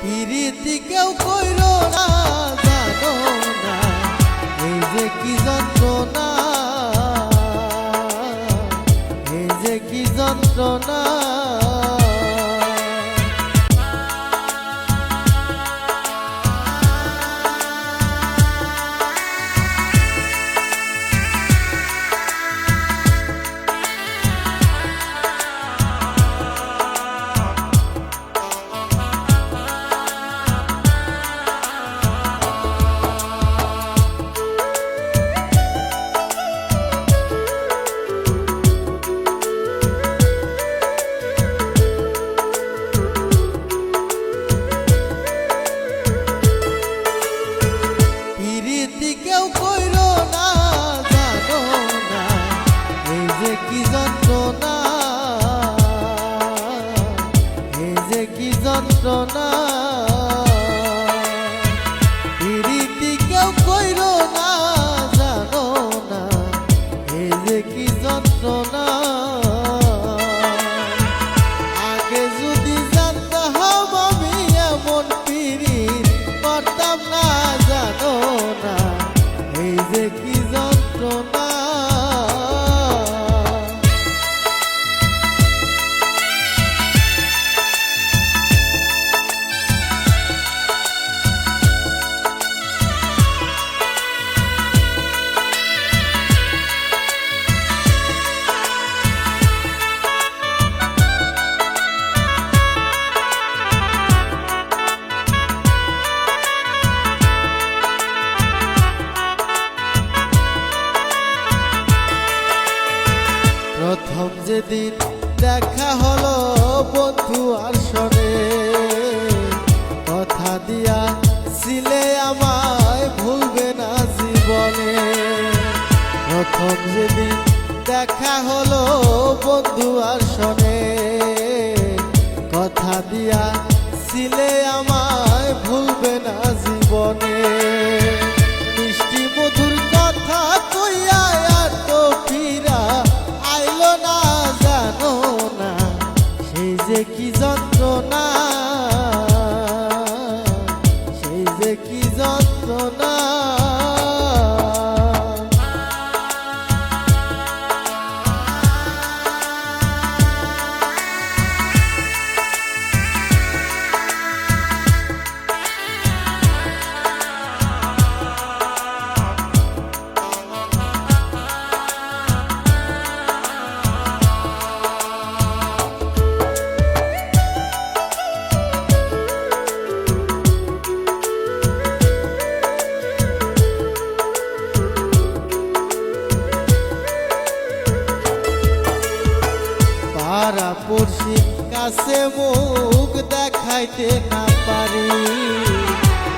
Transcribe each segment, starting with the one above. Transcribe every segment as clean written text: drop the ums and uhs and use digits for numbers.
পিরিতি কেউ কইরো না, জানো না এই যে কি যন্ত্রণা, এই যে কি যন্ত্রণা। কেউ কইরো না, জানো না এই যে কি যন্ত্রণা, এই যে কি যন্ত্রণা। পিরিতি কেউ কইরো না, জানো না এই যে কি যন্ত্রণা। আগে যদি জানতাম আমি এমন পিরিত করতাম না, জানো না এই যে কি যন্ত্রণা। প্রথম যেদিন দেখা হলো বন্ধু আর শোনে, কথা দিয়া ছিলে আমায় ভুলবে না জীবনে। প্রথম যেদিন দেখা হলো বন্ধু আর শোনে, কথা দিয়া ছিলে আমায় ভুলবে না জীবনে। মিষ্টি মধুর কথা কইয়া আর তো ফিরা আইলো না, জানো না সেই যে কি যন্ত্রণা, সেই যে কি যন্ত্রণা। পাড়া পড়শি কাছে মুখ দেখাইতে না পারি,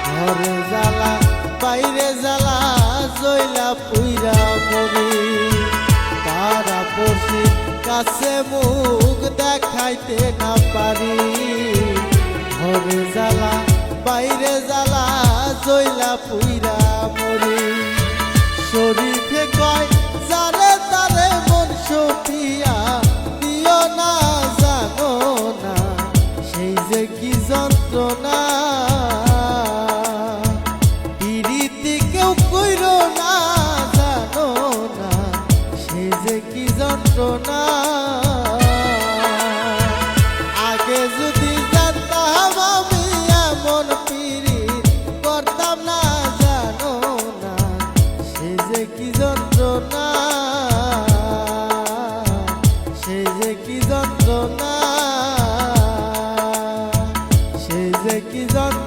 ঘরে জ্বালা বাইরে জ্বালা জইলা পুইরা মরি। পাড়া পড়শি কাছে মুখ দেখাইতে না পারি, ঘরে জ্বালা বাইরে জ্বালা জইলা পুইরা মরি। শরীফে কয় যারে তারে মন সপিয়া দিও না, জানো না সেই যে কি যন্ত্রণা। পিরিতি কেউ কইরো না, জানো না সেই যে কি যন্ত্রণা। আগে যদি জানতাম আমি এমন পিরিত করতাম না, জানো না সেই যে কি যন্ত্রণা, সেই যে কি যন্ত্রণা, সেই যে কি যন্ত্রণা।